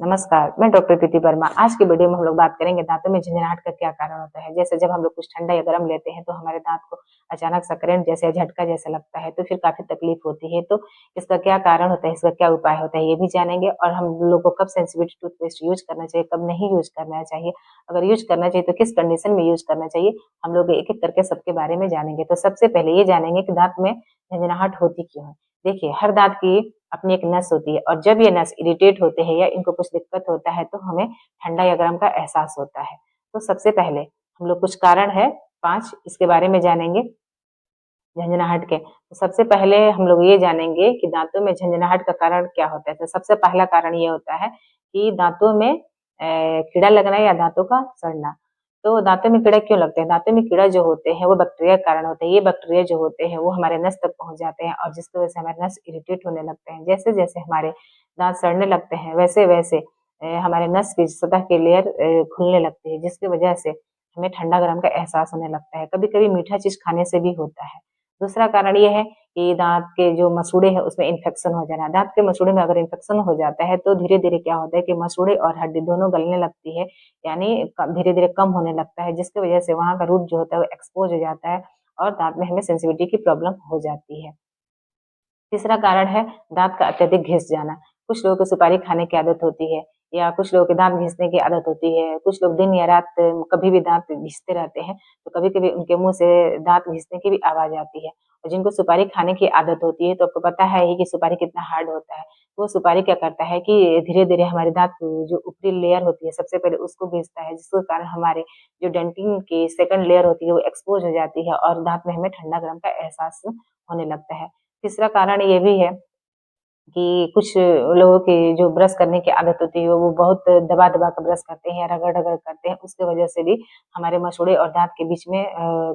नमस्कार, मैं डॉक्टर प्रीति वर्मा। आज की वीडियो में हम लोग बात करेंगे दाँतों में झनझनाहट का क्या कारण होता है। जैसे जब हम लोग कुछ ठंडा या गरम लेते हैं तो हमारे दाँत को अचानक सा करंट जैसे झटका जैसा लगता है, तो फिर काफ़ी तकलीफ होती है। तो इसका क्या कारण होता है, इसका क्या उपाय होता है, ये भी जानेंगे और हम लोग को कब सेंसिटिव टूथपेस्ट यूज़ करना चाहिए, कब नहीं यूज़ करना चाहिए। अगर यूज़ करना चाहिए तो किस कंडीशन में यूज़ करना चाहिए, हम लोग एक-एक करके सबके बारे में जानेंगे। तो सबसे पहले ये जानेंगे कि दाँत में झनझनाहट होती क्यों है। देखिए, हर दाँत की अपनी एक नस होती है और जब ये नस इरिटेट होते हैं या इनको कुछ दिक्कत होता है तो हमें ठंडा या गर्म का एहसास होता है। तो सबसे पहले हम लोग कुछ कारण है 5 इसके बारे में जानेंगे झंझनाहट के। तो सबसे पहले हम लोग ये जानेंगे कि दाँतों में झंझनाहट का कारण क्या होता है। तो सबसे पहला कारण ये होता है कि दाँतों में कीड़ा लगना या दाँतों का सड़ना। तो दाँतों में कीड़ा क्यों लगते हैं? दाँतों में कीड़ा जो होते हैं वो बैक्टीरिया के कारण होते हैं। ये बैक्टीरिया जो होते हैं वो हमारे नस तक पहुँच जाते हैं और जिसकी वजह से हमारे नस इरिटेट होने लगते हैं। जैसे-जैसे हमारे दाँत सड़ने लगते हैं वैसे-वैसे हमारे नस की सतह की लेयर खुलने लगती है जिसकी वजह से हमें ठंडा-गरम का एहसास होने लगता है। कभी-कभी मीठा चीज़ खाने से भी होता है। दूसरा कारण ये है कि दाँत के जो मसूड़े हैं उसमें इन्फेक्शन हो जाना। दाँत के मसूड़े में अगर इन्फेक्शन हो जाता है तो धीरे-धीरे क्या होता है कि मसूड़े और हड्डी दोनों गलने लगती है, यानी धीरे-धीरे कम होने लगता है जिसकी वजह से वहाँ का रूट जो होता है वो एक्सपोज़ हो जाता है और दाँत में हमें सेंसिटिविटी की प्रॉब्लम हो जाती है। तीसरा कारण है दाँत का अत्यधिक घिस जाना। कुछ लोगों को सुपारी खाने की आदत होती है या कुछ लोगों के दाँत घिसने की आदत होती है। कुछ लोग दिन या रात कभी भी दाँत घिसते रहते हैं, तो कभी-कभी उनके मुँह से दाँत घिसने की भी आवाज़ आती है। और जिनको सुपारी खाने की आदत होती है, तो आपको पता है ही कि सुपारी कितना हार्ड होता है। वो सुपारी क्या करता है कि धीरे-धीरे हमारे दाँत जो ऊपरी लेयर होती है, सबसे पहले उसको घिसता है, जिसके कारण हमारे जो डेंटिन की सेकंड लेयर होती है, वो एक्सपोज़ हो जाती है और दाँत में हमें ठंडा-गरम का एहसास होने लगता है। तीसरा कारण ये भी है कि कुछ लोगों की जो ब्रश करने की आदत होती है, वो बहुत दबा-दबा कर ब्रश करते हैं या रगड़-रगड़ करते हैं, उसकी वजह से भी हमारे मसूड़े और दाँत के बीच में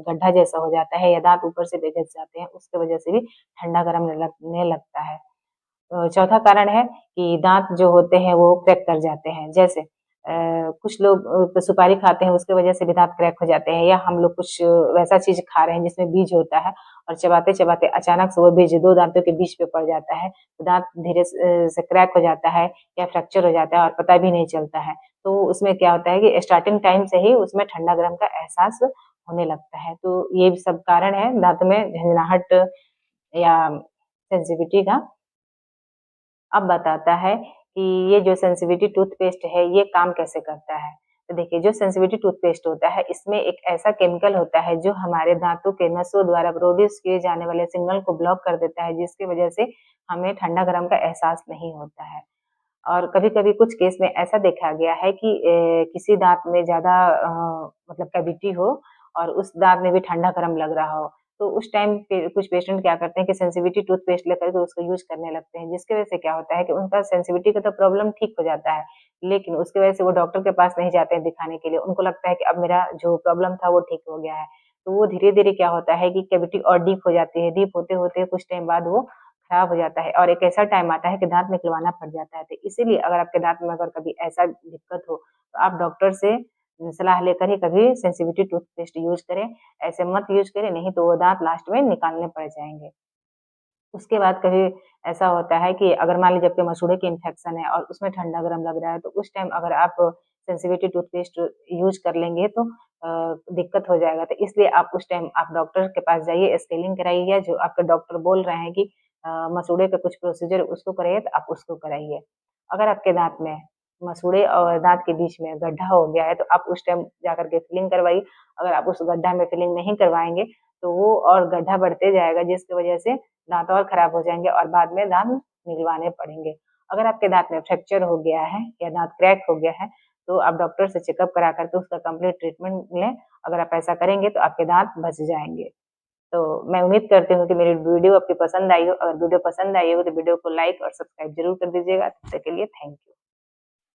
गड्ढा जैसा हो जाता है या दाँत ऊपर से बेगस जाते हैं, उसकी वजह से भी ठंडा-गरम लगने लगता है। चौथा कारण है कि दाँत जो होते हैं वो क्रैक कर जाते हैं। जैसे कुछ लोग तो सुपारी खाते हैं उसकी वजह से भी दाँत क्रैक हो जाते हैं या हम लोग कुछ वैसा चीज़ खा रहे हैं जिसमें बीज होता है और चबाते-चबाते अचानक से वो बीज 2 दाँतों के बीच पे पड़ जाता है, तो दाँत धीरे से क्रैक हो जाता है या फ्रैक्चर हो जाता है और पता भी नहीं चलता है। तो उसमें क्या होता है कि स्टार्टिंग टाइम से ही उसमें ठंडा-गरम का एहसास होने लगता है। तो ये भी सब कारण है दाँत में झनझनाहट या सेंसिटिविटी का। अब बताता है कि ये जो सेंसिटिविटी टूथपेस्ट है, ये काम कैसे करता है। तो देखिए, जो सेंसिटिविटी टूथपेस्ट होता है, इसमें एक ऐसा केमिकल होता है, जो हमारे दाँतों के नसों द्वारा प्रोड्यूस किए जाने वाले सिग्नल को ब्लॉक कर देता है, जिसकी वजह से हमें ठंडा-गरम का एहसास नहीं होता है। और कभी-कभी कुछ केस में ऐसा देखा गया है कि किसी दाँत में ज़्यादा मतलब कैविटी हो और उस दाँत में भी ठंडा-गरम लग रहा हो, तो उस टाइम पे कुछ पेशेंट क्या करते हैं कि सेंसिटिविटी टूथपेस्ट लेकर के उसको यूज़ करने लगते हैं, जिसकी वजह से क्या होता है कि उनका सेंसिटिविटी का तो प्रॉब्लम ठीक हो जाता है, लेकिन उसकी वजह से वो डॉक्टर के पास नहीं जाते हैं दिखाने के लिए। उनको लगता है कि अब मेरा जो प्रॉब्लम था वो ठीक हो गया है। तो वो धीरे-धीरे क्या होता है कि कैविटी और डीप हो जाती है, डीप होते-होते कुछ टाइम बाद वो खराब हो जाता है और एक ऐसा टाइम आता है कि दाँत निकलवाना पड़ जाता है। तो इसीलिए अगर आपके दाँत में अगर कभी ऐसा दिक्कत हो, तो आप डॉक्टर से सलाह लेकर ही कभी सेंसिटिविटी टूथपेस्ट यूज़ करें। ऐसे मत यूज़ करें, नहीं तो वो दाँत लास्ट में निकालने पड़ जाएँगे। उसके बाद कभी ऐसा होता है कि अगर मान लीजिए आपके मसूड़े की इन्फेक्शन है और उसमें ठंडा-गरम लग रहा है, तो उस टाइम अगर आप सेंसिटिविटी टूथपेस्ट यूज़ कर लेंगे तो दिक्कत हो जाएगा। तो इसलिए आप उस टाइम आप डॉक्टर के पास जाइए, स्केलिंग कराइए या जो आपके डॉक्टर बोल रहे हैं कि मसूड़े का कुछ प्रोसीजर उसको कराइए, तो आप उसको कराइए। अगर आपके दाँत में मसूड़े और दाँत के बीच में गड्ढा हो गया है, तो आप उस टाइम जाकर के फिलिंग करवाइए। अगर आप उस गड्ढा में फिलिंग नहीं करवाएँगे, तो वो और गड्ढा बढ़ते जाएगा, जिसकी वजह से दाँत और खराब हो जाएँगे और बाद में दाँत निकलवाने पड़ेंगे। अगर आपके दाँत में फ्रैक्चर हो गया है या दाँत क्रैक हो गया है, तो आप डॉक्टर से चेकअप करा कर के उसका कंप्लीट ट्रीटमेंट लें। अगर आप ऐसा करेंगे तो आपके दाँत बच जाएँगे। तो मैं उम्मीद करती हूँ कि मेरी वीडियो आपको पसंद आई हो। अगर वीडियो पसंद आई हो तो वीडियो को लाइक और सब्सक्राइब ज़रूर कर दीजिएगा। तब तक के लिए थैंक यू।